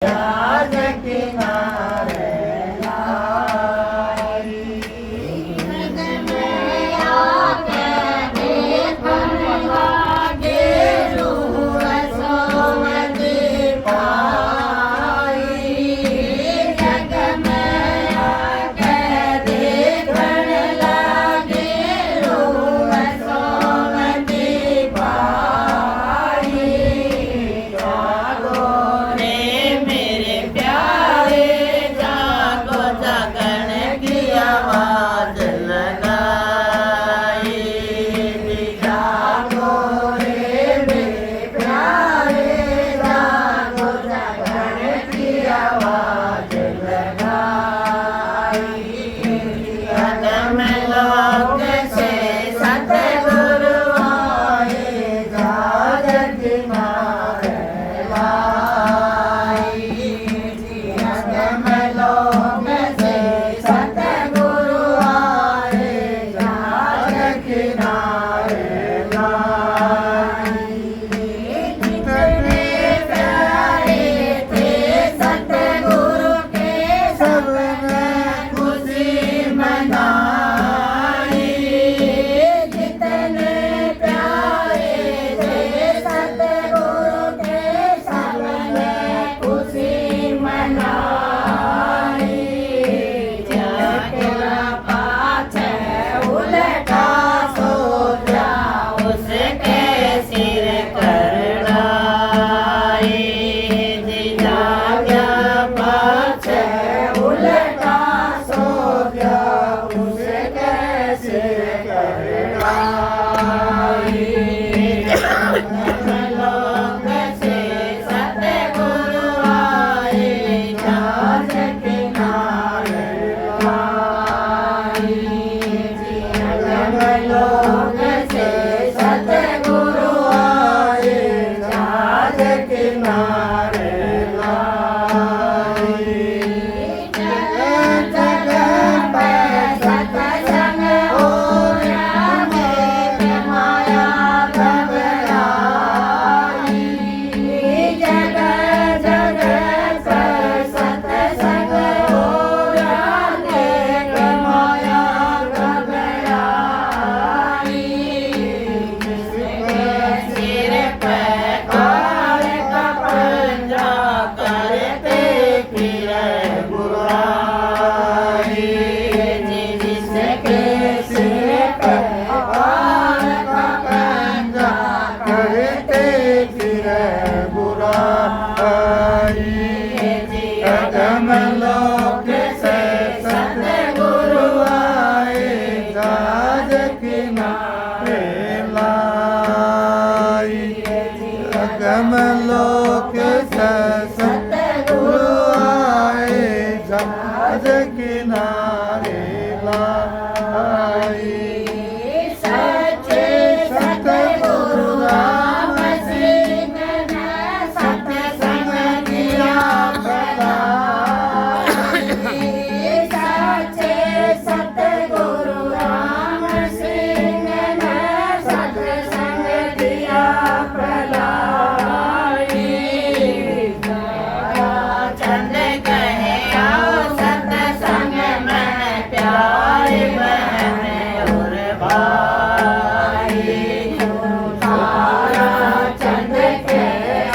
जहाज किनारे लाई। में आके देखन लागे रूह सोवती पाई। जग में आके देखन लागे रूह सोवती पाई। जागो रे मेरे प्यारे, जागो जागन की आवाज लगाई। जागो रे मेरे प्यारे, जागो जागन की आवाज लगाई। कदम लोग से सतगुरु आए, जहाज किनारे लाई। कदम लोग से सतगुरु आए, जहाज किनारे लाई। जितने प्यारे थे सतगुरु के, सबने खुशी मनाई। जितने प्यारे थे सतगुरु के, सबने खुशी मनाई। जकरा पाछे उल्टा सोचा, उसके सिर करड़ाई। जिजाया पाछे उल्टा सोचा, उसके सिर करड़ाई। लोग से सतगुरु आए, जहाज किनारे लाई। लोग से सतगुरु आए, जहाज किनारे लाई। जगह जगह पे सत्संग हो रहे, माया घबराई। जगह जगह पे सत्संग हो रहे, माया घबराई। जिसके सिर पे काल का पंजा, करते फिरे बुराई। जिसके सिर पे काल का पंजा, करते फिरे बुराई। कदम लोग से सतगुरु आए, जहाज किनारे लाई। कदम लोग से सतगुरु आए, जहाज किनारे लाई। सच्चे सतगुरु राम सिंह ने सत्संग दिया फैलाई। सच्चे सतगुरु राम सिंह ने सत्संग दिया फैलाई। चंद कहे आओ सत्संग में, प्यारे बहन और भाई। तारा चंद के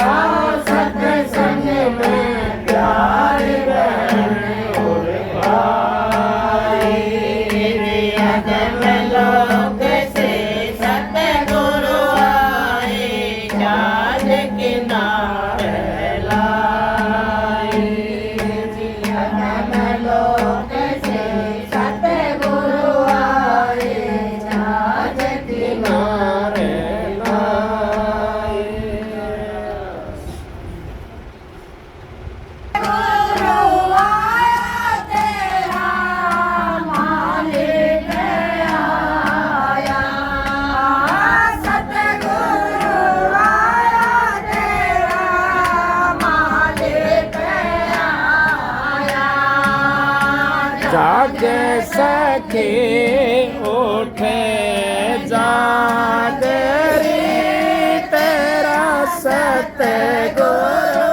आओ सत्संग में, प्यारे बहन और भाई। कदम लोग से सतगुरु आए, जहाज किनारे लाई। कदम लोग से सतगुरु आए, जहाज किनारे लाई। गुरु आया तेरा, मालिक आया। सतगुरु आया तेरा, मालिक आया। जागे सखी उठे जागरी, तेरा सतगुरु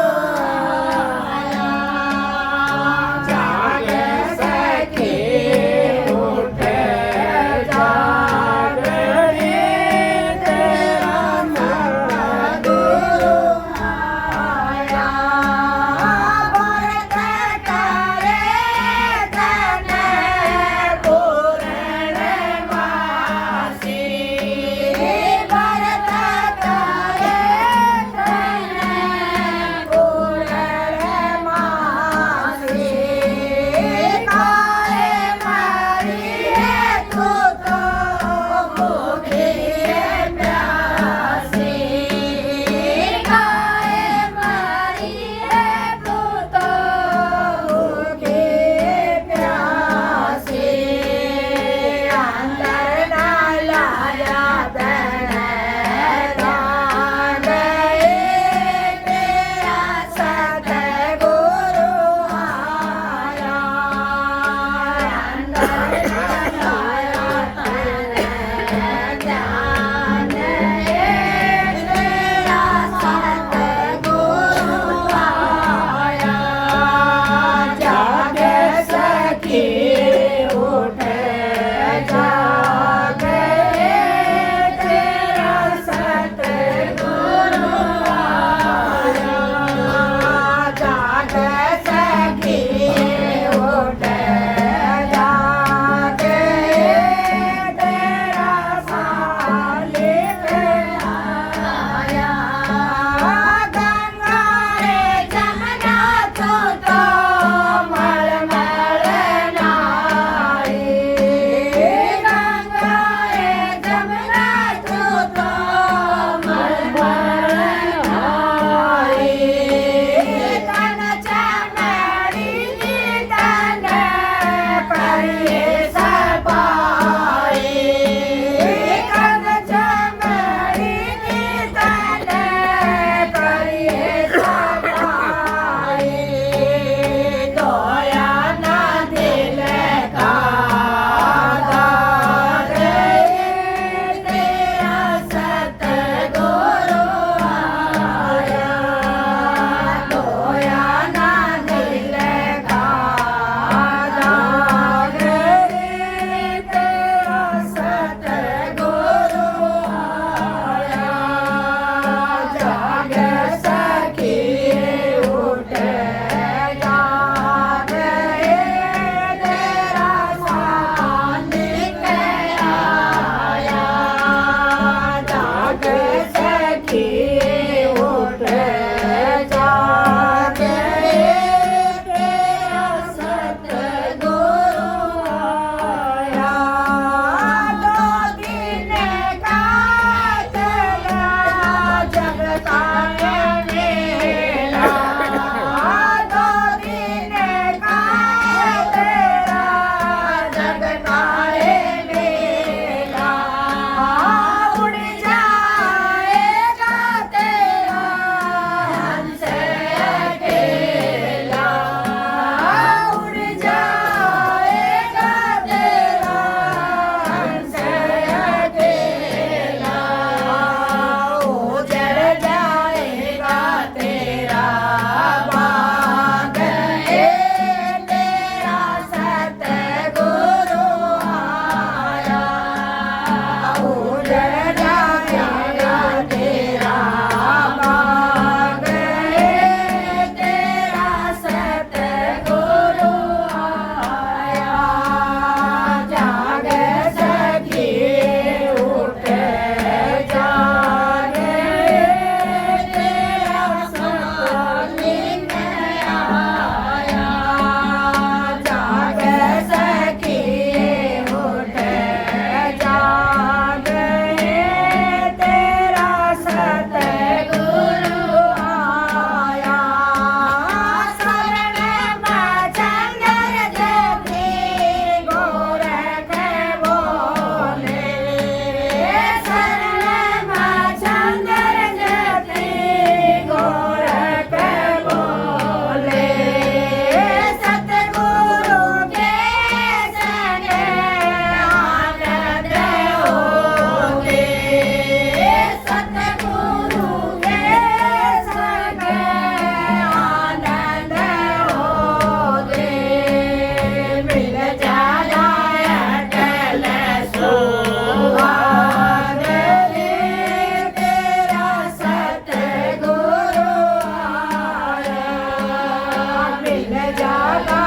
जागा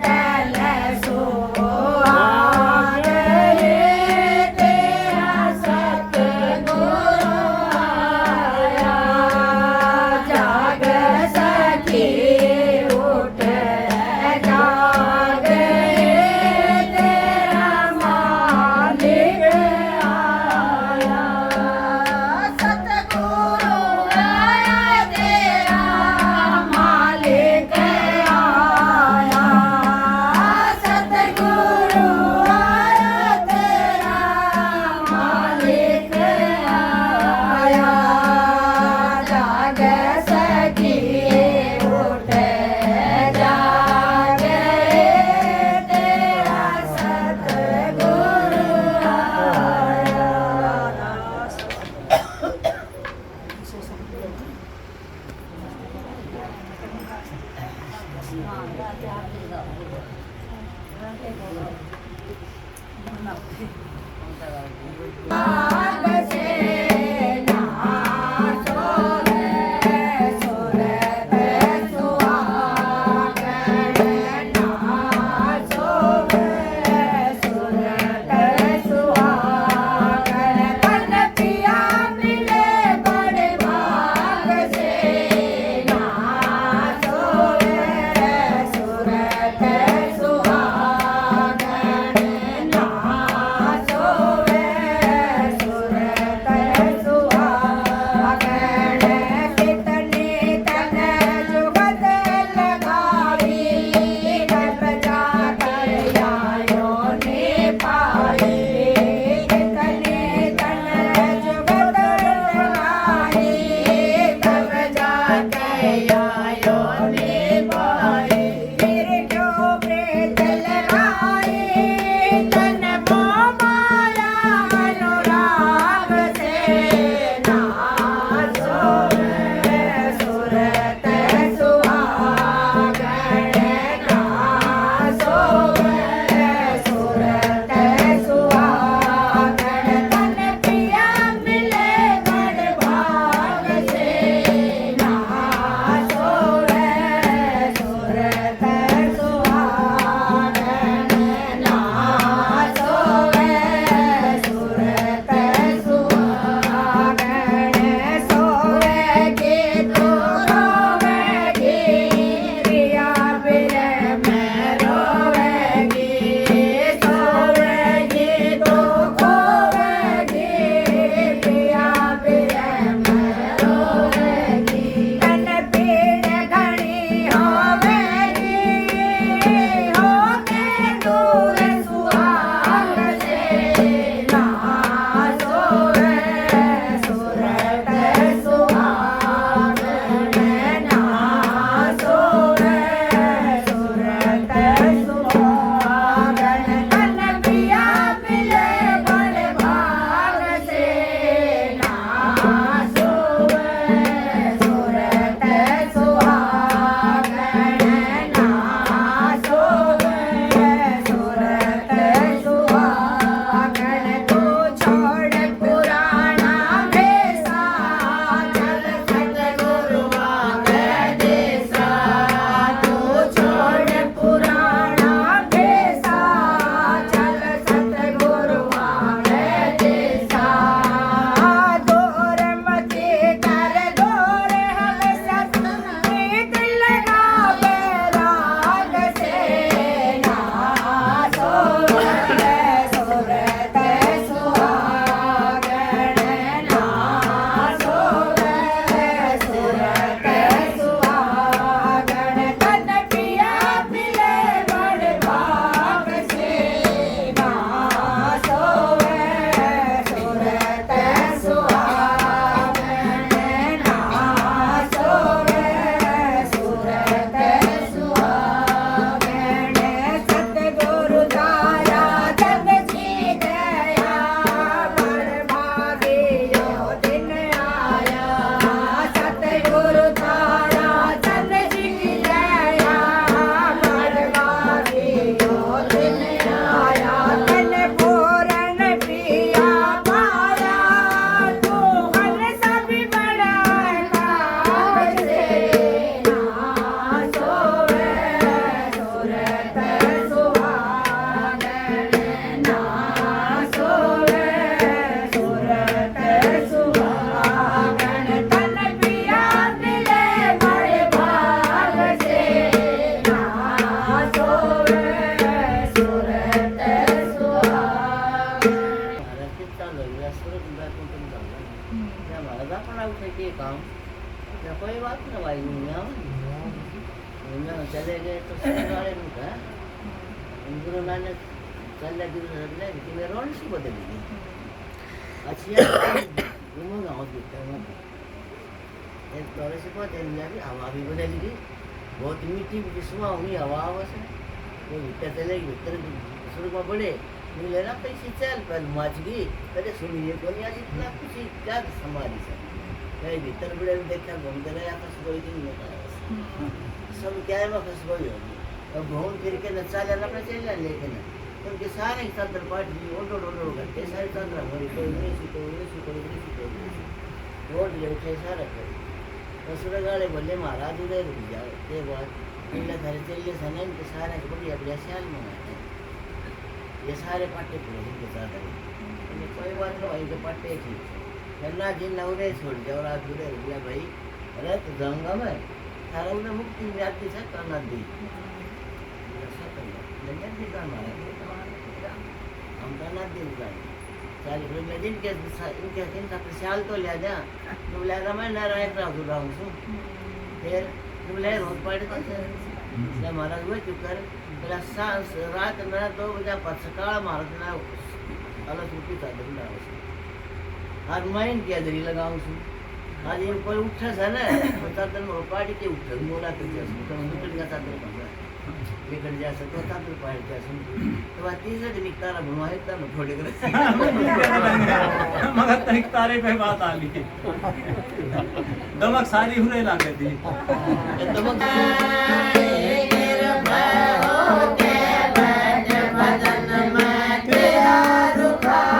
टल सुहाग रे तेरा सतगुरु आया जाग सखी उठ जाग रे तेरा मालिक आया सतगुरु आया तेरा मालिक आया सतगुरु आया तेरा मालिक आया जाग सखी उठ जाग तेरा सतगुरु आया आग से ना सोवे सुरत सुहागन ना सोवे सुरत सुहागन कन पिया मिले बड़े भाग से ना सोवे सुरत सुहागन ना सोवे सुरत सुहागन कितने तन जुगत लगाई डर जाकर आयो ने पाई कितने तन जुगत लगाई डर जाकर आयो ने पाई फिर जो प्रेत लगाई तन माया अनुराग से ना सोवे सुरत सुहागन ना सोवे सुरत सुहागन तन पिया मिले बड़ भाग से ना सोवे चले गए तो सुनने वाले ने कहा गुरु नानक चले गुरु कि मैं रोन सी बदल गई अच्छा वो गाँव दिखता है एक दौरे से बहुत भी हवा भी बदल गई बहुत मीठी सुबह हुई हवा से वो भीतर चले गई भीतर शुरू में बड़े मिले ना पैसे चल पर मच गई पहले सुनिए को नहीं आज इतना खुशी क्या संभाली सर कहीं भीतर बड़े देखा घूमते रहे आपस कोई दिन नहीं होता सब क्या है वापस कोई होगी अब घूम फिर के नचा लेना अपना चल जाए लेकिन उनके सारे तंत्र पार्टी ओडो डोडो करते सारे तंत्र हमारी कोई नहीं रोड ले उठे सारा कर रसुरा गाड़े बोले महाराज उधर रुक जाओ के बाद इनका घर चलिए सने के सारे बड़ी अपने ख्याल में ये सारे पाटे पूरे इनके साथ है कोई बात नहीं इनके पाटे ठीक करना जिन नवरे छोड़ जाओ रात उधर रुक भाई अरे तो जाऊंगा मैं थारा उन्हें मुक्ति जाती से करना दी ऐसा करना लेकिन भी करना है हम करना दी सारी फिर मैं जिनके इनका प्रसाल तो ले जा तो बोला मैं नारायण राव रहा हूँ फिर तो बोला रोज पड़े तो महाराज हुआ क्यों कर बोला रात में 2 बजे पचकाल महाराज ना अलग छुट्टी था दिन आज मैं क्या दरी लगाऊँ छू आज ये कोई उठा था ना बता दिन में पार्टी के उठा बोला तो जैसे निकल गया था लेकर जा सकता था फिर पार जा सुन तो बात तीसरे दिन तारा बनवाए तब थोड़े मगर तनिक तारे पे बात आ ली दमक सारी हुरे लागे थी दमक निर्भय होके बैठ भजन में तेरा रुखा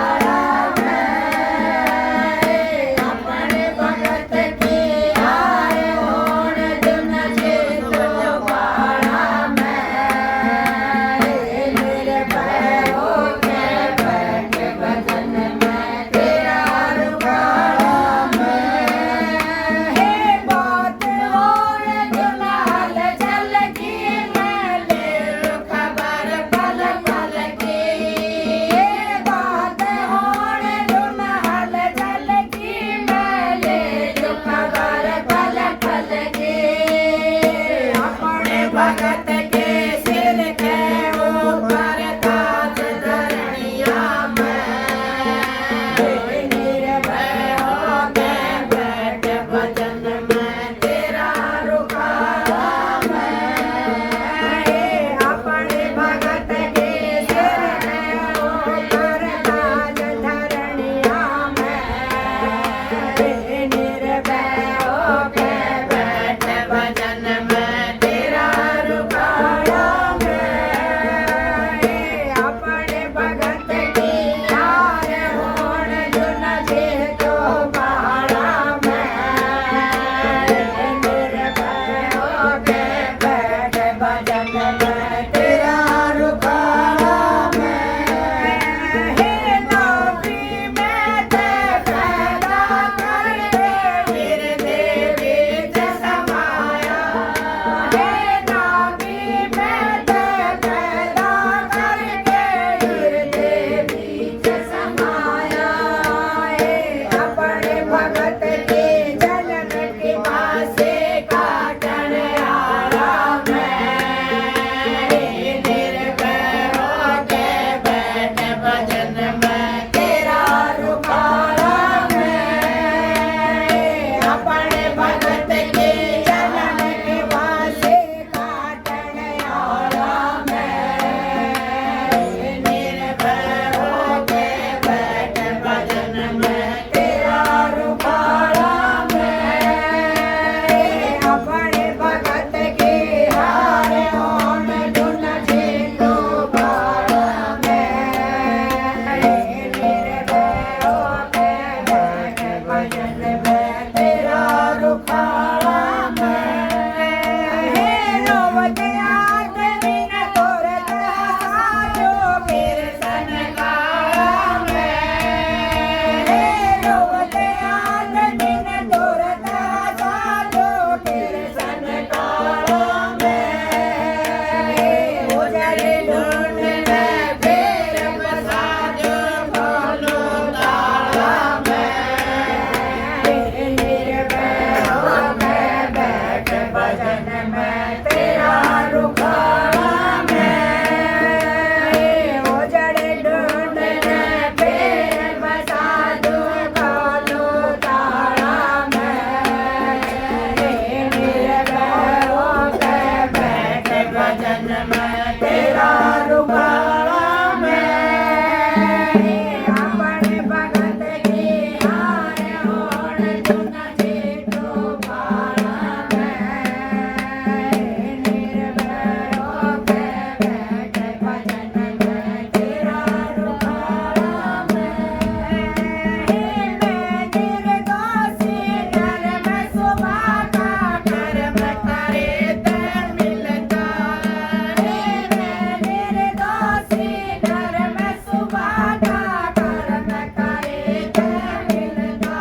भजन में तेरा रुखाड़ा अपने भगत की हार होड़ धुन जीतो पाड़ा निर्भय होके बैठे भजन में तेरा रुखाड़ा निर्दोषी धर्म सुबह का कर्म करे ते मिलता निर्दोषी धर्म सुबह का कर्म करे ते मिलता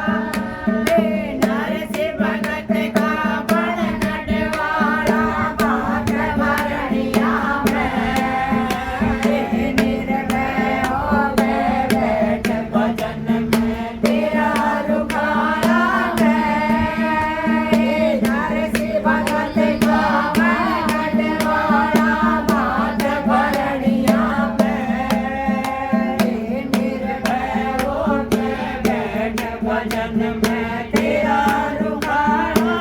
नरसिंह भगत का बण नटवाड़ा बात भरणिया में निर्भय हो गए बैठ भजन में तेरा रुखाड़ा नरसिंह भगत का बण नटवाड़ा बात भरणिया में निर्भय हो गए बैठ भजन में तेरा रुखाड़ा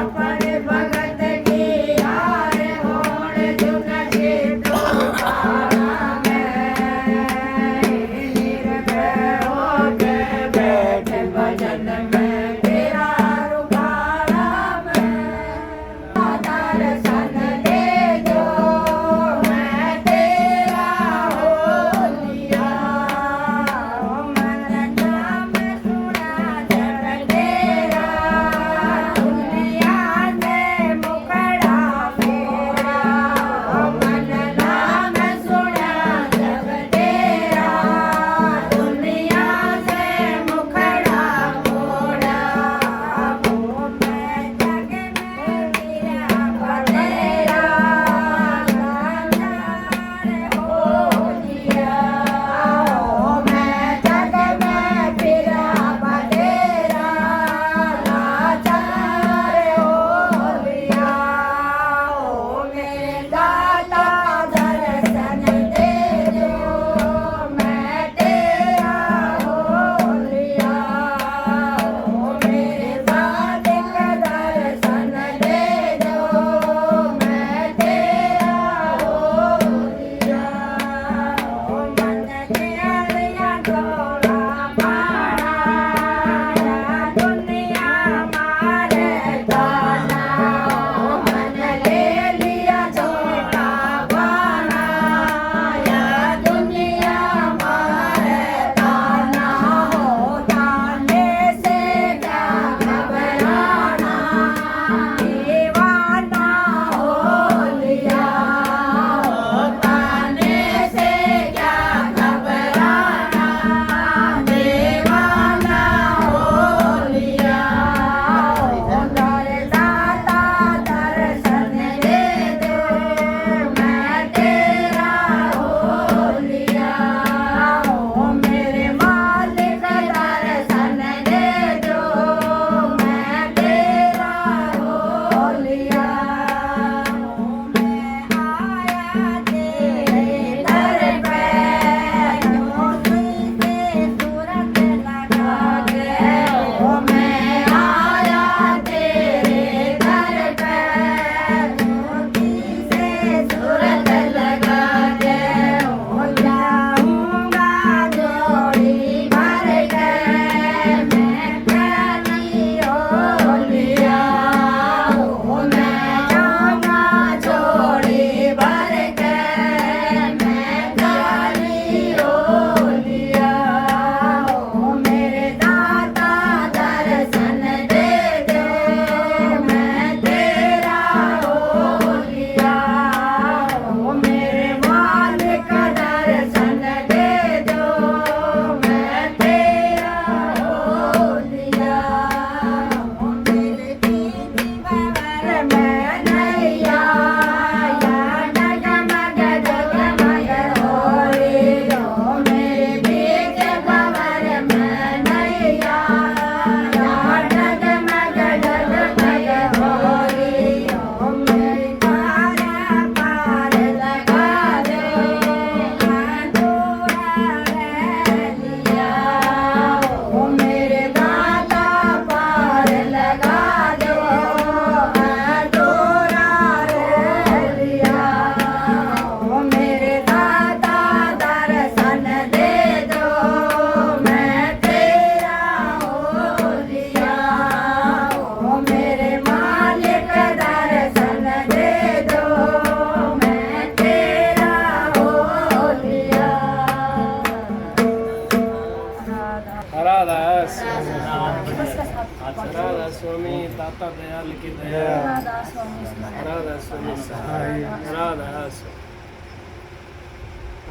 अपने भगत की हार होड़ धुन जीतो पाड़ा निर्भय हो गए बैठ भजन में तेरा रुखाड़ा दर्शन दे जो मैं तेरा हो लिया मन नाम सुना जब तेरा दुनिया से मुखड़ा मेरा मन नाम सुना जब तेरा दुनिया से मुखड़ा मोड़ा मैं जग में मेरा भले दयाल की दया, राधा स्वामी सहाय, राधा स्वामी सहाय, राधा स्वामी।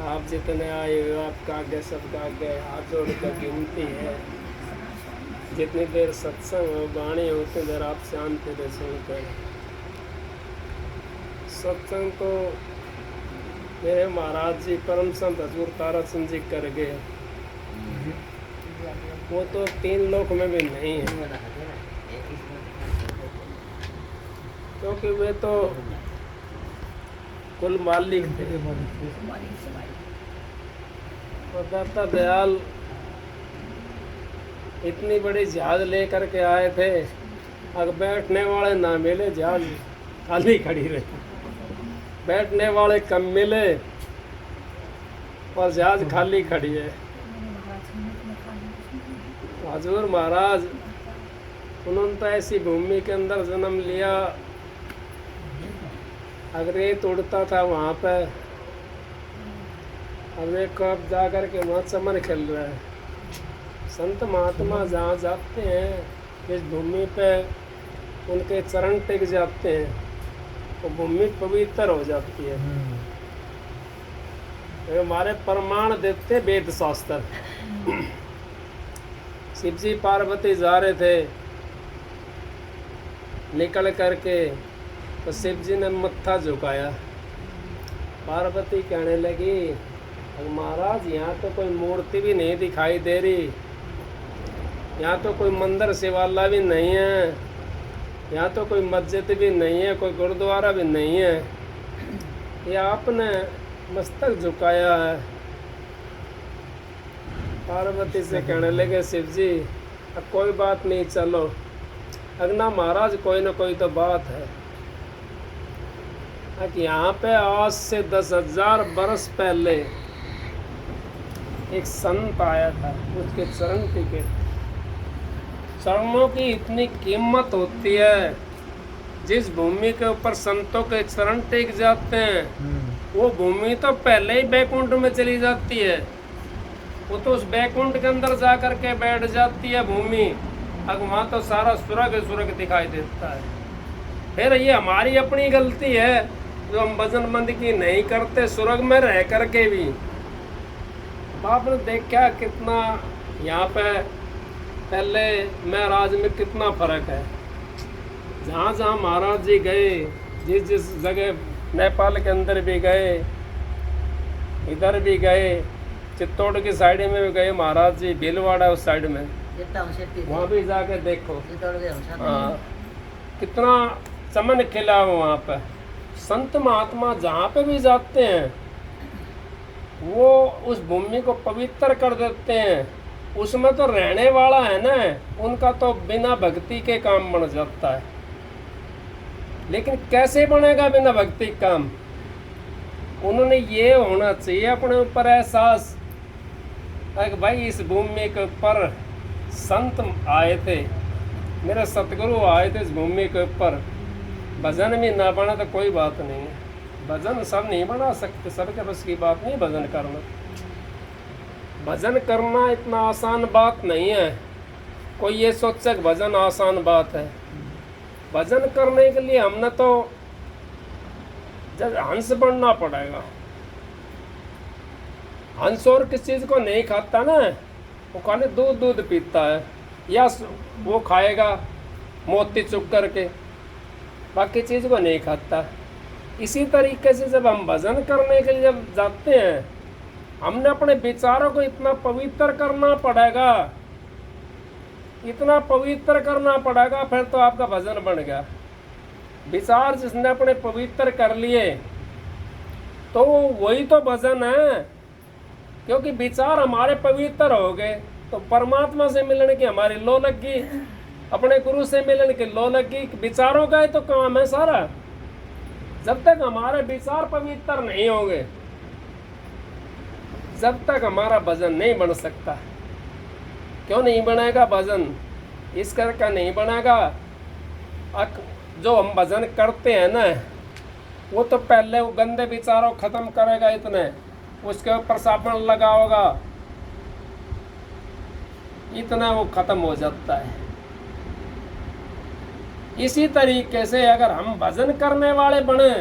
आप जितने आए हो आपका आगे सबका आगे हाथ जोड़ कर विनती है, जितनी देर सत्संग हो गाने हो उतनी देर आप शांति से सुनते हैं। सत्संग तो मेरे महाराज जी परम संत हजूर तारा सिंह जी कर गए, वो तो 3 लोक में भी नहीं है, क्योंकि वे तो कुल मालिक थे। और दाता दयाल इतनी बड़ी जहाज लेकर के आए थे, अगर बैठने वाले ना मिले जहाज खाली खड़ी रही, बैठने वाले कम मिले और जहाज खाली खड़ी है। हजूर महाराज उन्होंने तो ऐसी भूमि के अंदर जन्म लिया, अगर रेत उड़ता था वहाँ पे, अब देखो अब जा कर के वहाँ चमन खेल रहा है। संत महात्मा जहाँ जाते हैं इस भूमि पे उनके चरण टिक जाते हैं, वो भूमि पवित्र हो जाती है। तो हमारे प्रमाण देते वेद शास्त्र। शिव जी पार्वती जा रहे थे, निकल करके तो शिव जी ने मत्था झुकाया। पार्वती कहने लगी, महाराज यहाँ तो कोई मूर्ति भी नहीं दिखाई दे रही, यहाँ तो कोई मंदिर शिवाला भी नहीं है, यहाँ तो कोई मस्जिद भी नहीं है, कोई गुरुद्वारा भी नहीं है, ये आपने मस्तक झुकाया है। पार्वती से कहने लगे शिव जी, अब कोई बात नहीं, चलो। अगना महाराज कोई ना कोई तो बात है कि यहाँ पे आज से 10,000 बरस पहले एक संत आया था, उसके चरण टिके। चरणों की इतनी कीमत होती है, जिस भूमि के ऊपर संतों के चरण टिक जाते हैं वो भूमि तो पहले ही बैकुंठ में चली जाती है, वो तो उस बैकुंठ के अंदर जा कर के बैठ जाती है भूमि। अब वहाँ तो सारा स्वर्ग दिखाई देता है। फिर ये हमारी अपनी गलती है जो हम भजन बंद की नहीं करते, स्वर्ग में रह करके भी। बाप ने देखा कितना यहाँ पे पहले में राज में कितना फर्क है। जहाँ जहाँ महाराज जी गए, जिस जिस जगह नेपाल के अंदर भी गए, इधर भी गए, चित्तौड़ की साइड में भी गए महाराज जी, भीलवाड़ा उस साइड में, वहाँ भी जाके देखो हाँ कितना चमन खिला हो वहाँ पे। संत महात्मा जहाँ पे भी जाते हैं वो उस भूमि को पवित्र कर देते हैं। उसमें तो रहने वाला है ना, उनका तो बिना भक्ति के काम बन जाता है। लेकिन कैसे बनेगा बिना भक्ति काम? उन्होंने ये होना चाहिए अपने ऊपर एहसास कि भाई इस भूमि के ऊपर संत आए थे, मेरे सतगुरु आए थे इस भूमि के ऊपर। भजन भी ना बना तो कोई बात नहीं है, भजन सब नहीं बना सकते, सबके बस की बात नहीं भजन करना। भजन करना इतना आसान बात नहीं है। कोई ये सोचे कि भजन आसान बात है। भजन करने के लिए हमने तो जब हंस बनना पड़ेगा। हंस और किस चीज़ को नहीं खाता ना, वो खाली दूध पीता है, या वो खाएगा मोती चुग करके, बाकी चीज़ को नहीं खाता। इसी तरीके से जब हम भजन करने के लिए जब जाते हैं, हमने अपने विचारों को इतना पवित्र करना पड़ेगा, इतना पवित्र करना पड़ेगा, फिर तो आपका भजन बन गया। विचार जिसने अपने पवित्र कर लिए तो वही तो भजन है। क्योंकि विचार हमारे पवित्र हो गए तो परमात्मा से मिलने की हमारी लो लग गई, अपने गुरु से मिलने की लो लग गई। विचारों का ही तो काम है सारा। जब तक हमारे विचार पवित्र नहीं होंगे, जब तक हमारा भजन नहीं बन सकता। क्यों नहीं बनेगा भजन? इस करके नहीं बनेगा, जो हम भजन करते हैं ना, वो तो पहले वो गंदे विचारों खत्म करेगा, इतने उसके ऊपर साबुन लगा होगा, इतना वो खत्म हो जाता है। इसी तरीके से अगर हम भजन करने वाले बने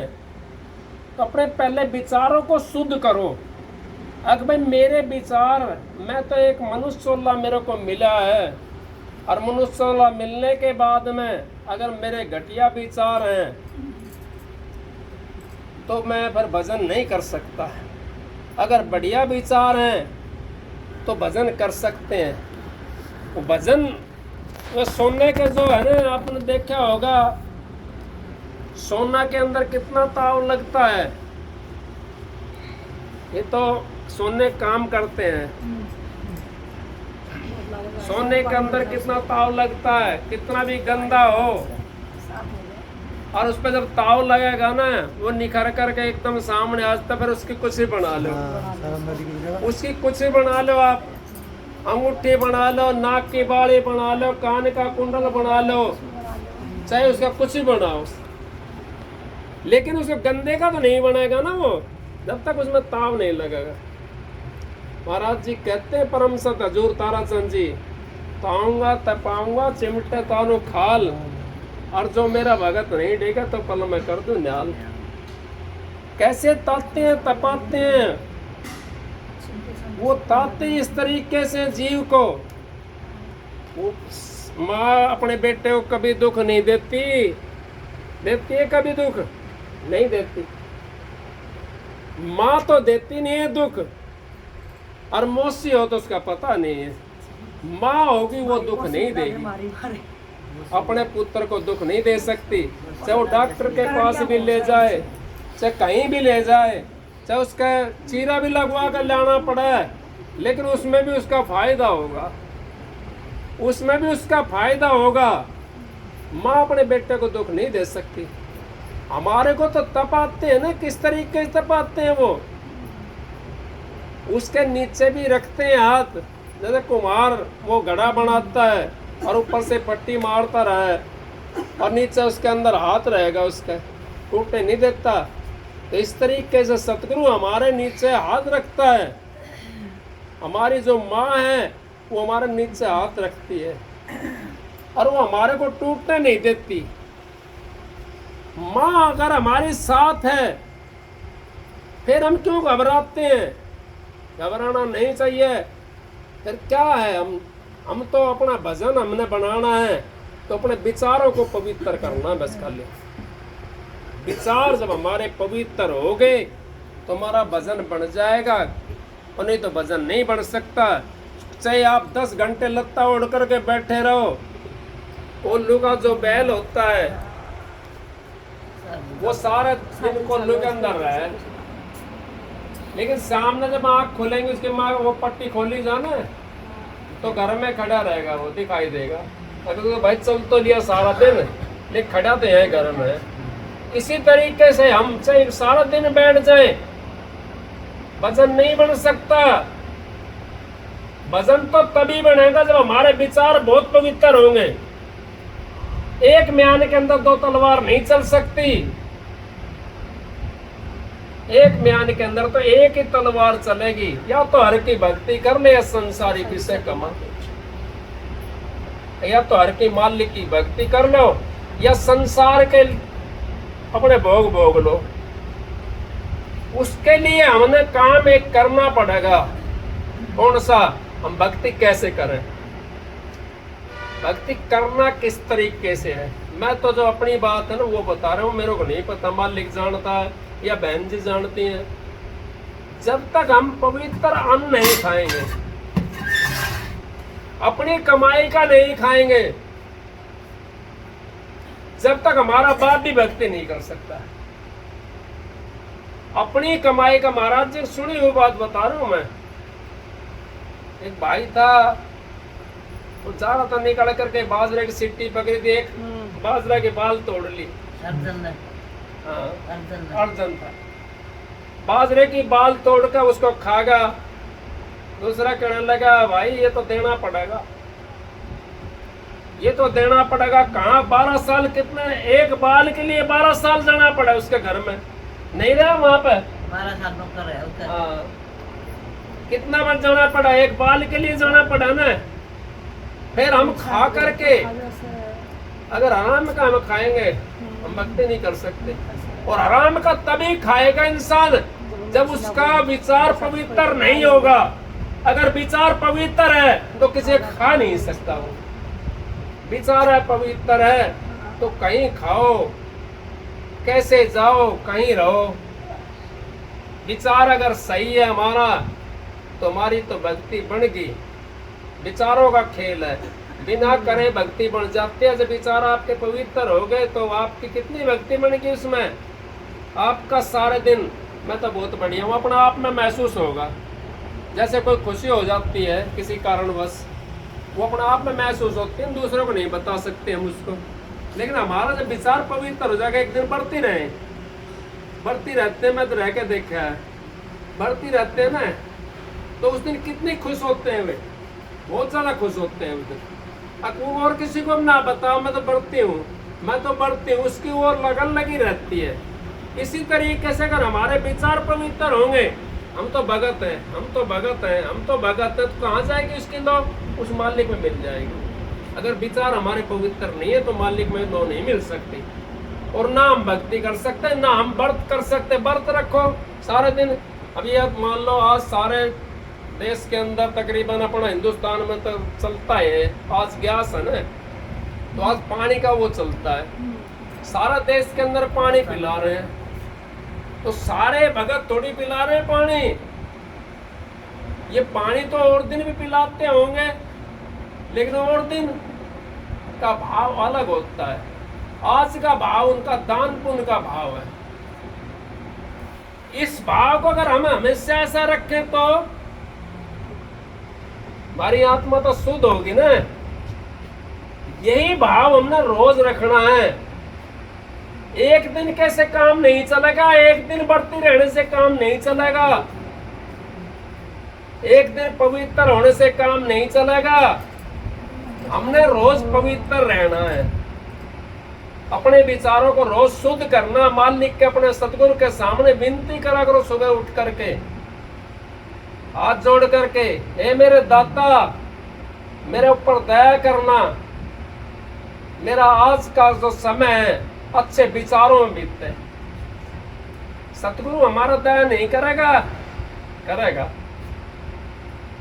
तो अपने पहले विचारों को शुद्ध करो। अगर भाई मेरे विचार, मैं तो एक मनुष्योल्ला मेरे को मिला है और मनुष्योल्ला मिलने के बाद में अगर मेरे घटिया विचार हैं तो मैं फिर भजन नहीं कर सकता। अगर बढ़िया विचार हैं तो भजन कर सकते हैं। वो भजन वो सोने के जो है ना, आपने देखा होगा सोना के अंदर कितना ताव लगता है। ये तो सोने काम करते हैं, सोने के अंदर कितना ताव लगता है, कितना भी गंदा हो और उस पर जब ताव लगेगा ना वो निखर करके एकदम सामने आज तक, फिर उसकी कुछ ही बना लो, उसकी कुछ ही बना लो, आप अंगूठी बना लो, नाक की बाली बना लो, कान का कुंडल बना लो, चाहे उसका कुछ ही बनाओ, लेकिन उसके गंदे का तो नहीं बनेगा ना वो, जब तक उसमें ताव नहीं लगेगा। महाराज जी कहते हैं परम सत हजूर ताराचंद जी, ताऊंगा तपाऊंगा चिमटे तानो खाल, और जो मेरा भगत नहीं देगा तो पल मैं कर दूं न्याल। कैसे ताते हैं तपाते हैं, वो ताते इस तरीके से जीव को, वो माँ अपने बेटे को कभी दुख नहीं देती, देती है कभी दुख नहीं देती, माँ तो देती नहीं है दुख, और मौसी हो तो उसका पता नहीं है, माँ होगी वो दुख नहीं देगी, अपने पुत्र को दुख नहीं दे सकती, चाहे वो डॉक्टर के पास भी ले जाए, चाहे कहीं भी ले जाए, चाहे उसका चीरा भी लगवा कर लाना पड़े, लेकिन उसमें भी उसका फायदा होगा, उसमें भी उसका फायदा होगा। माँ अपने बेटे को दुख नहीं दे सकती। हमारे को तो तपाते हैं ना, किस तरीके से तपाते हैं वो, उसके नीचे भी रखते हैं हाथ, जैसे कुम्हार वो घड़ा बनाता है और ऊपर से पट्टी मारता रहे और नीचे उसके अंदर हाथ रहेगा, उसका टूटने नहीं देता। तो इस तरीके से सतगुरु हमारे नीचे हाथ रखता है, हमारी जो माँ है वो हमारे नीचे हाथ रखती है और वो हमारे को टूटने नहीं देती। माँ अगर हमारे साथ है फिर हम क्यों घबराते हैं, घबराना नहीं चाहिए। फिर क्या है, हम तो अपना भजन हमने बनाना है तो अपने विचारों को पवित्र करना बस खाली। विचार जब हमारे पवित्र हो गए तो हमारा भजन बन जाएगा, और नहीं तो भजन नहीं बन सकता। चाहे आप 10 घंटे लत्ता ओढ़ करके बैठे रहो, उल्लू का जो बैल होता है वो सारे दिन को उल्लू के अंदर रहे, लेकिन सामने जब आँख खोलेंगे उसके माँ वो पट्टी खोली जाना तो घर में खड़ा रहेगा, वो दिखाई देगा। अगर तो भाई चल तो लिया सारा दिन, लेकिन खड़ा तो है घर में। इसी तरीके से हम चाहे सारा दिन बैठ जाए, भजन नहीं बन सकता। भजन तो तभी बनेगा जब हमारे विचार बहुत पवित्र होंगे। एक म्यान के अंदर 2 तलवार नहीं चल सकती, एक म्यान के अंदर तो एक ही तलवार चलेगी, या तो हर की भक्ति कर ले या संसारी विषय कमा, या तो हर की मालिक की भक्ति कर लो या संसार के अपने भोग भोग लो। उसके लिए हमने काम एक करना पड़ेगा। कौन सा? हम भक्ति कैसे करें, भक्ति करना किस तरीके से है। मैं तो जो अपनी बात है ना वो बता रहा हूँ, मेरे को नहीं पता मालिक जानता है या बहन जी जानती हैं। जब तक हम पवित्र अन्न नहीं खाएंगे, अपनी कमाई का नहीं खाएंगे, जब तक हमारा बाप भी भक्ति नहीं कर सकता। अपनी कमाई का, महाराज जी सुनी हुई बात बता रहा हूं मैं। एक भाई था, वो जा रहा था, निकल करके बाजरे की सिट्टी पकड़ी थी, एक बाजरा के बाल तोड़ ली। अर्जन था, बाजरे की बाल तोड़कर उसको खागा। दूसरा कहने लगा भाई ये तो देना पड़ेगा, ये तो देना पड़ेगा। कहाँ 12 साल, कितने एक बाल के लिए 12 साल जाना पड़ा उसके घर में, नहीं रहा वहां पे 12 साल नौकर है उसका। हाँ, कितना बार जाना पड़ा, एक बाल के लिए जाना पड़ा ना। फिर हम खा करके अगर हराम का हम खाएंगे हम भक्ति नहीं कर सकते। और हराम का तभी खाएगा इंसान जब उसका विचार पवित्र नहीं होगा। अगर विचार पवित्र है तो किसी खा नहीं सकता। वो विचार है पवित्र है तो कहीं खाओ, कैसे जाओ, कहीं रहो। विचार अगर सही है हमारा तो हमारी तो भक्ति बन गई। विचारों का खेल है, बिना करे भक्ति बन जाती है। जब विचार आपके पवित्र हो गए तो आपकी कितनी भक्ति बनेगी उसमें। आपका सारे दिन मैं तो बहुत बढ़िया हूँ अपना आप में महसूस होगा। जैसे कोई खुशी हो जाती है किसी कारणवश, वो अपना आप में महसूस होती है, दूसरों को नहीं बता सकते हम उसको। लेकिन हमारा जब विचार पवित्र हो जाएगा, एक दिन बढ़ती रहे, बढ़ती रहते हैं, मैं तो रह के देखा है, बढ़ती रहते हैं ना, तो उस दिन कितने खुश होते हैं वे, बहुत ज़्यादा खुश होते हैं उस दिन। अब और किसी को ना बताओ मैं तो बढ़ती हूँ, मैं तो बढ़ती हूँ, उसकी ओर लगन लगी रहती है। इसी तरीके से अगर हमारे विचार पवित्र होंगे, हम तो भगत हैं, हम तो भगत हैं, हम तो भगत हैं, तो कहाँ जाएगी उसकी लो, उस मालिक में मिल जाएगी। अगर विचार हमारे पवित्र नहीं है तो मालिक में लो नहीं मिल सकती। और ना हम भक्ति कर सकते, ना हम व्रत कर सकते। व्रत रखो सारे दिन। अभी आप मान लो आज सारे देश के अंदर तकरीबन अपना हिंदुस्तान में तो चलता है, आज गैस है ना, तो आज पानी का वो चलता है, सारा देश के अंदर पानी पिला रहे हैं। तो सारे भगत थोड़ी पिला रहे हैं पानी, ये पानी तो और दिन भी पिलाते होंगे, लेकिन और दिन का भाव अलग होता है। आज का भाव उनका दान पुण्य का भाव है। इस भाव को अगर हम हमेशा ऐसा रखें तो हमारी आत्मा तो शुद्ध होगी ना। यही भाव हमने रोज रखना है। एक दिन कैसे काम नहीं चलेगा, एक दिन बढ़ती रहने से काम नहीं चलेगा, एक दिन पवित्र होने से काम नहीं चलेगा। हमने रोज पवित्र रहना है, अपने विचारों को रोज शुद्ध करना। मालिक के अपने सतगुरु के सामने विनती करा करो सुबह उठ करके, हाथ जोड़ करके, हे मेरे दाता मेरे ऊपर दया करना, मेरा आज का जो समय है अच्छे विचारों में बीतते। सतगुरु हमारा दया नहीं करेगा, करेगा,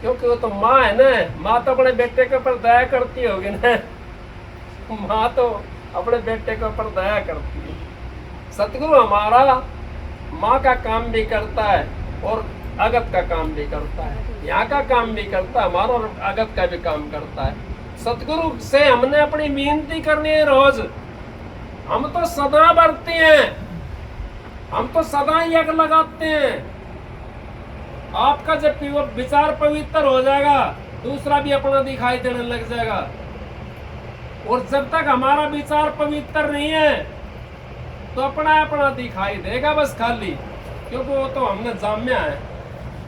क्योंकि वो तो माँ है ना। माँ तो अपने बेटे के ऊपर दया करती होगी ना, माँ तो अपने बेटे के ऊपर दया करती है। सतगुरु हमारा माँ का काम भी करता है और अगत का काम भी करता है, यहाँ का काम भी करता है हमारा और अगत का भी काम करता है। सतगुरु से हमने अपनी विनती करनी है रोज। हम तो सदा बढ़ते हैं, हम तो सदा यज्ञ लगाते हैं। आपका जब विचार पवित्र हो जाएगा, दूसरा भी अपना दिखाई देने लग जाएगा। और जब तक हमारा विचार पवित्र नहीं है तो अपना अपना दिखाई देगा बस खाली, क्योंकि वो तो हमने जाम्या है,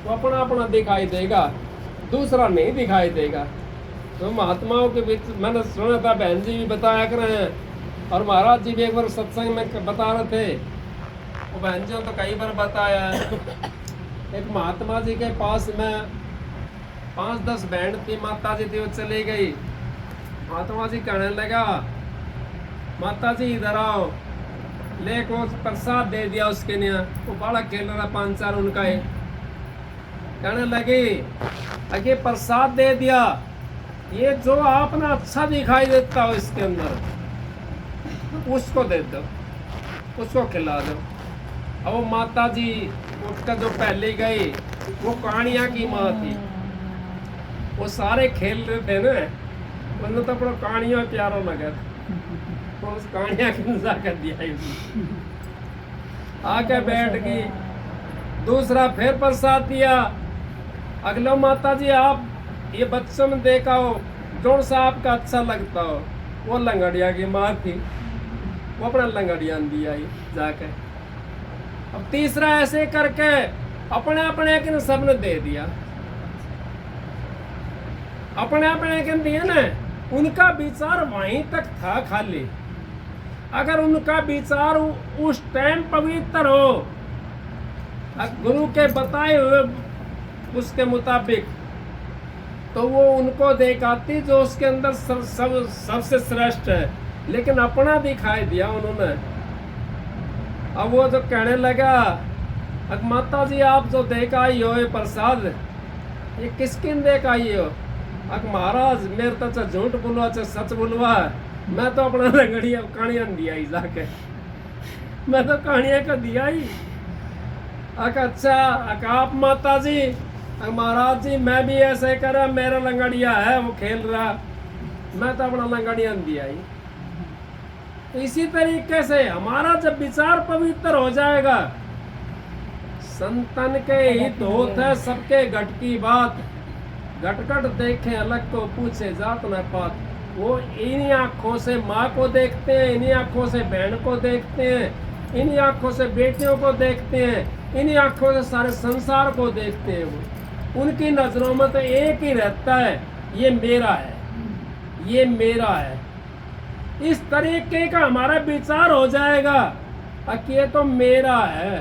वो अपना अपना दिखाई देगा, दूसरा नहीं दिखाई देगा। तो महात्माओं के बीच मैंने सुना था, बहन जी भी बताया कर रहे हैं और महाराज जी भी एक बार सत्संग में बता रहे थे, वो बहन जी तो कई बार बताया है। एक महात्मा जी के पास में 5-10 बहन थी, माता जी थी, वो चली गई। महात्मा जी कहने लगा, माता जी इधर आओ, ले को प्रसाद दे दिया उसके लिए। वो बड़ा खेल रहा 5-4 उनका है। कहने लगे अगे प्रसाद दे दिया, ये जो आपने अच्छा दिखाई देता हो इसके अंदर उसको दे दो, उसको खिला दो। अब वो माता जी उठकर जो पहले गई, वो कहानियाँ की माँ थी, वो सारे खेल रहे थे ना, उन्होंने तो अपना कहानियाँ प्यारों लगा, तो उस कहानियाँ की मजा कर दिया। आके बैठ गई, दूसरा फिर प्रसाद दिया। अगले माता जी आप ये बच्चों में देखा हो जो सा आपका अच्छा लगता हो, वो लंगड़िया की माँ थी, वो अपना लंगड़िया दिया ही जाके। अब तीसरा ऐसे करके अपने अपने के सबने दे दिया, अपने अपने के दिए ना। उनका विचार वहीं तक था खाली। अगर उनका विचार उस टाइम पवित्र हो, गुरु के बताए हुए उसके मुताबिक, तो वो उनको दिखाती जो उसके अंदर सबसे श्रेष्ठ है। लेकिन अपना दिखाई दिया उन्होंने। अब वो जो कहने लगा, अब माता जी आप जो देख आई हो ये प्रसाद, ये किसकिन देख आई हो? अब महाराज मेरे तो चाहे झूठ बोलवा चाहे सच बोलवा, मैं तो अपना लंगड़िया कहानियां दिया ही जाके, मैं तो कहानियां का दिया ही। अच्छा आप माता जी, महाराज जी मैं भी ऐसे करा, मेरा लंगड़िया है वो खेल रहा, मैं तो अपना लंगड़िया दिया ही। तो इसी तरीके से हमारा जब विचार पवित्र हो जाएगा, संतन के हित होत है सबके घट की बात, घटघट देखे अलग को पूछे जात न पात। वो इन्हीं आंखों से माँ को देखते हैं, इन्हीं आंखों से बहन को देखते हैं, इन्हीं आंखों से बेटियों को देखते हैं, इन्हीं आंखों से सारे संसार को देखते हैं। वो उनकी नजरों में तो एक ही रहता है, ये मेरा है, ये मेरा है। इस तरीके का हमारा विचार हो जाएगा कि ये तो मेरा है,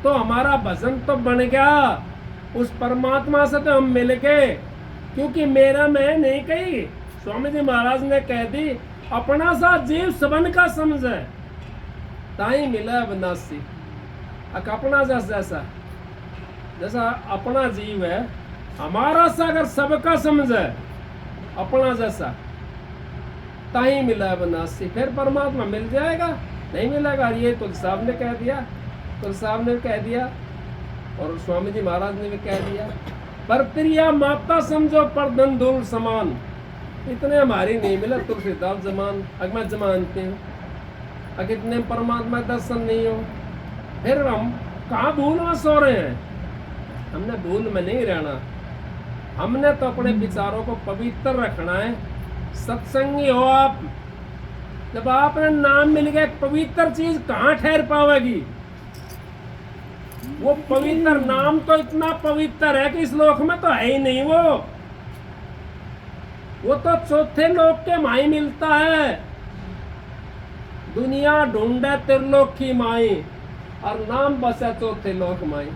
तो हमारा भजन तो बन गया, उस परमात्मा से तो हम मिल गए। क्योंकि मेरा मैं नहीं कही, स्वामी जी महाराज ने कह दी, अपना सा जीव सबन का समझे ताई मिला बनासी। अपना जैसा जैसा अपना जीव है, हमारा सा अगर सबका समझे अपना जैसा, ताई मिला बनासी, फिर परमात्मा मिल जाएगा, नहीं मिलेगा। ये तुलसी साहब ने कह दिया, तुलसी साहब ने कह दिया, और स्वामी जी महाराज ने भी कह दिया, पर प्रिया माता समझो पर धन धूल समान। इतने हमारी नहीं मिला तुलसीदास जमान, अगर मैं जमानते हूँ, अगर इतने परमात्मा दर्शन नहीं हो, फिर हम कहाँ भूल में सो रहे हैं? हमने भूल में नहीं रहना, हमने तो अपने विचारों को पवित्र रखना है। सत्संगी हो आप, जब आपने नाम मिल गया, पवित्र चीज कहाँ ठहर पावेगी? वो पवित्र नाम तो इतना पवित्र है कि इस लोक में तो है ही नहीं। वो तो चौथे लोक के माई मिलता है। दुनिया ढूंढे त्रिलोक की माई, और नाम बसे चौथे लोक माई।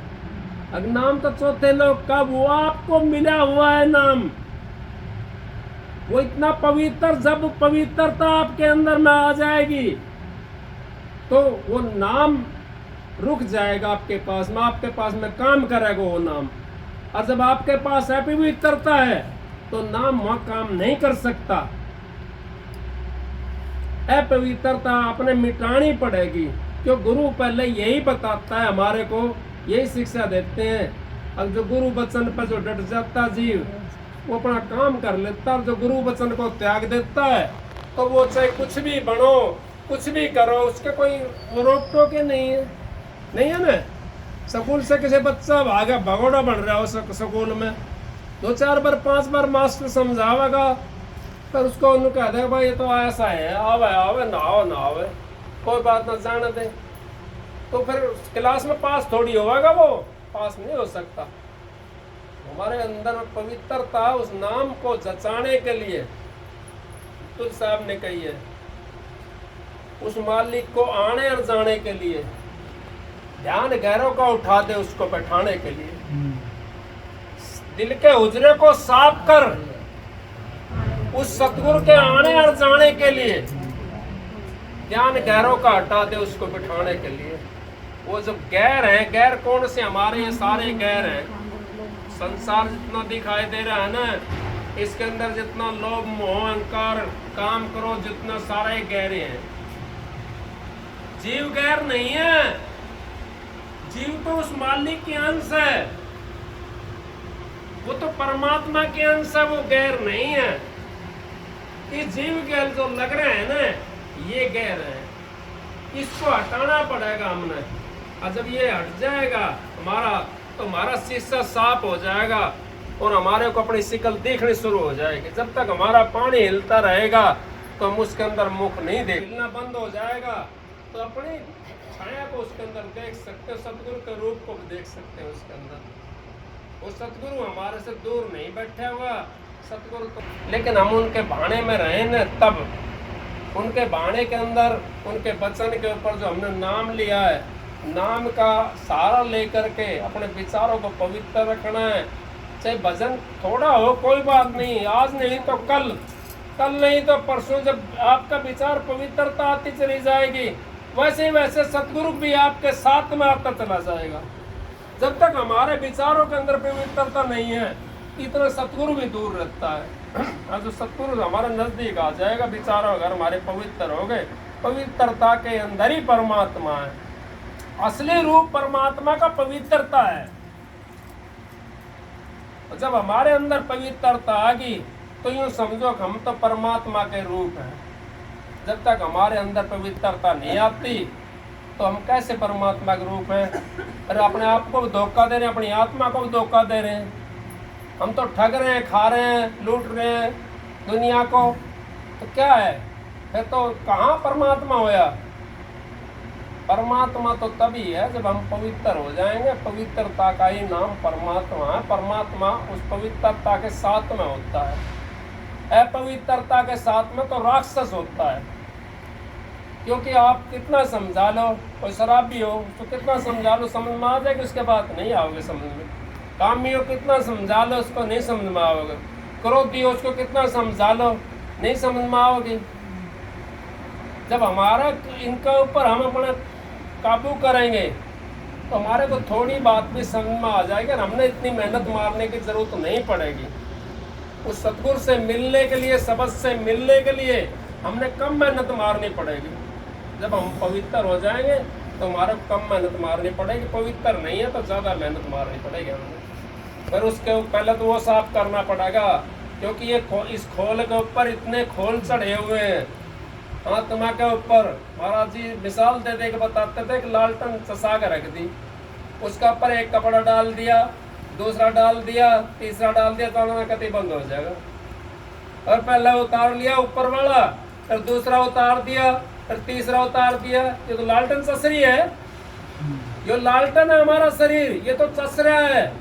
अगर नाम तो चौथे लोक का, वो आपको मिला हुआ है नाम, वो इतना पवित्र। जब पवित्रता आपके अंदर में आ जाएगी तो वो नाम रुक जाएगा आपके पास में, आपके पास में काम करेगा वो नाम। और जब आपके पास है पवित्रता है तो नाम वहां काम नहीं कर सकता। अपवित्रता आपने मिटानी पड़ेगी, क्यों गुरु पहले यही बताता है हमारे को, यही शिक्षा देते हैं। अब जो गुरु वचन पर जो डट जाता जीव, वो अपना काम कर लेता, और जो गुरु वचन को त्याग देता है तो वो चाहे कुछ भी बनो, कुछ भी करो, उसके कोई रोक टोक नहीं है, नहीं है ना। स्कूल से किसी बच्चा भागा भगोड़ा बन रहा हो स्कूल में, 2-4 बार 5 बार मास्टर समझावेगा, पर उसको उन्होंने कह देगा भाई ये तो ऐसा है, आवे आवे ना आवे, कोई बात ना जाने दे, तो फिर क्लास में पास थोड़ी होगा, वो पास नहीं हो सकता। हमारे अंदर पवित्रता उस नाम को जचाने के लिए तुलसी साहब ने कही है, उस मालिक को आने और जाने के लिए, ध्यान गैरों का उठा दे उसको बैठाने के लिए, दिल के हुजरे को साफ कर उस सतगुरु के आने और जाने के लिए, ध्यान गैरों का हटा दे उसको बिठाने के लिए। वो जब गैर है, गैर कौन से? हमारे ये सारे गैर हैं। संसार जितना दिखाई दे रहा है ना, इसके अंदर जितना लोभ मोह अहंकार काम करो, जितना सारे गहरे हैं। जीव गैर नहीं है, जीव तो उस मालिक के अंश है, वो तो परमात्मा के अंश है, वो गैर नहीं है। इस जीव गैर जो लग रहे हैं ना, ये गैर है, इसको हटाना पड़ेगा हमने। और जब ये हट जाएगा हमारा, तो हमारा शीशा साफ हो जाएगा और हमारे को अपनी शिकल देखनी शुरू हो जाएगी। जब तक हमारा पानी हिलता रहेगा तो हम उसके अंदर मुख नहीं देख, हिलना बंद हो जाएगा तो अपनी छाया को उसके अंदर देख सकते हो, सतगुरु के रूप को भी देख सकते हो उसके अंदर। वो सतगुरु हमारे से दूर नहीं बैठा हुआ सतगुरु तो, लेकिन हम उनके भाने में रहे न, तब उनके भाने के अंदर, उनके वचन के ऊपर जो हमने नाम लिया है, नाम का सहारा लेकर के अपने विचारों को पवित्र रखना है। चाहे भजन थोड़ा हो कोई बात नहीं, आज नहीं तो कल कल नहीं तो परसों जब आपका विचार पवित्रता आती चली जाएगी, वैसे ही वैसे सतगुरु भी आपके साथ में आता चला जाएगा। जब तक हमारे विचारों के अंदर पवित्रता नहीं है, इतना सतगुरु भी दूर रहता है। और जो सतगुरु हमारे नजदीक आ जाएगा, विचारों अगर हमारे पवित्र हो गए, पवित्रता के अंदर ही परमात्मा है। असली रूप परमात्मा का पवित्रता है। जब हमारे अंदर पवित्रता आ गई तो यूं समझो कि हम तो परमात्मा के रूप हैं। जब तक हमारे अंदर पवित्रता नहीं आती तो हम कैसे परमात्मा के रूप हैं? अरे अपने आप को भी धोखा दे रहे हैं, अपनी आत्मा को भी धोखा दे रहे हैं। हम तो ठग रहे हैं, खा रहे हैं, लूट रहे हैं दुनिया को। तो क्या है फिर? तो कहाँ परमात्मा होया? परमात्मा तो तभी है जब हम पवित्र हो जाएंगे। पवित्रता का ही नाम परमात्मा है। परमात्मा उस पवित्रता के साथ में होता है। अपवित्रता के साथ में तो राक्षस होता है। क्योंकि आप कितना समझा लो, कोई शराबी हो तो कितना समझा लो, समझ में आ जाएगी, उसके बाद नहीं आओगे समझ में। कामी हो कितना समझा लो, उसको नहीं समझ में आओगे। क्रोधी हो उसको कितना समझा लो, नहीं समझ में आओगे। जब हमारा इनका ऊपर हम अपना काबू करेंगे तो हमारे को थोड़ी बात भी समझ में आ जाएगी और हमने इतनी मेहनत मारने की जरूरत नहीं पड़ेगी। उस सतगुरु से मिलने के लिए, सबद से मिलने के लिए हमने कम मेहनत मारनी पड़ेगी। जब हम पवित्र हो जाएंगे तो हमारे को कम मेहनत मारनी पड़ेगी। पवित्र नहीं है तो ज़्यादा मेहनत मारनी पड़ेगी हमें। फिर उसके पहले तो वो साफ करना पड़ेगा, क्योंकि ये इस खोल के ऊपर इतने खोल चढ़े हुए हैं आत्मा के ऊपर। महाराज जी मिसाल दे दे के बताते थे कि लालटन चसा के रख दी, उसका ऊपर एक कपड़ा डाल दिया, दूसरा डाल दिया, तीसरा डाल दिया, तो ना कतई बंद हो जाएगा। और पहले उतार लिया ऊपर वाला, फिर दूसरा उतार दिया, फिर तीसरा उतार दिया। ये तो लालटन चस रही है। ये लालटन है हमारा शरीर, ये तो चस रहा है।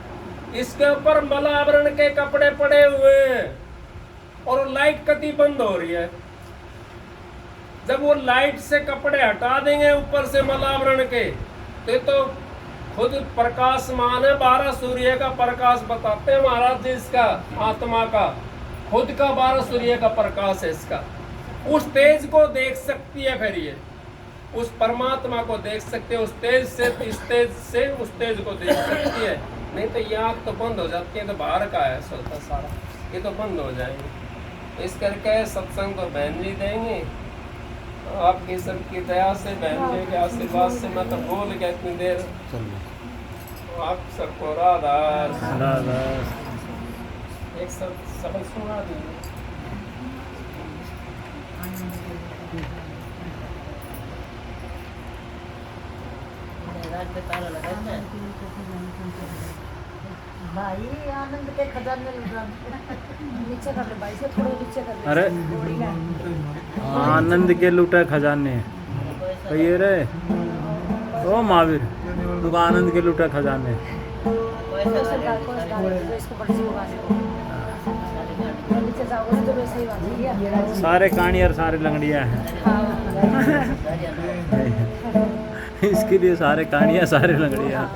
इसके ऊपर मल आवरण के कपड़े पड़े हुए हैं और लाइट कतई बंद हो रही है। जब वो लाइट से कपड़े हटा देंगे ऊपर से मलावरण के, तो खुद प्रकाशमान है। 12 सूर्य का प्रकाश बताते हैं महाराज जी इसका, आत्मा का खुद का 12 सूर्य का प्रकाश है इसका। उस तेज को देख सकती है, फिर ये उस परमात्मा को देख सकते हैं। उस तेज से इस तेज से उस तेज को देख सकती है। नहीं तो ये आँख तो बंद हो जाती है, तो बाहर का है सोता सारा, ये तो बंद हो जाएंगे। इस करके सत्संग तो बहन जी देंगे आपकी सबकी दया से, बहन जी के आशीर्वाद से। मैं तो बोल गया इतनी देर। आप सबको राधा राधा। एक सबक सुना दीजिए। रात पे ताला लगा है। भाई आनंद के खजाने नीचे कर ले भाई से, थोड़े नीचे कर ले। अरे आनंद के लूटे खजाने ये रे ओ महावीर, तू आनंद के लूटे खजाने। सारे कहानी और सारे लंगड़िया हैं। इसके लिए सारे कहानियाँ सारे लंगड़िया।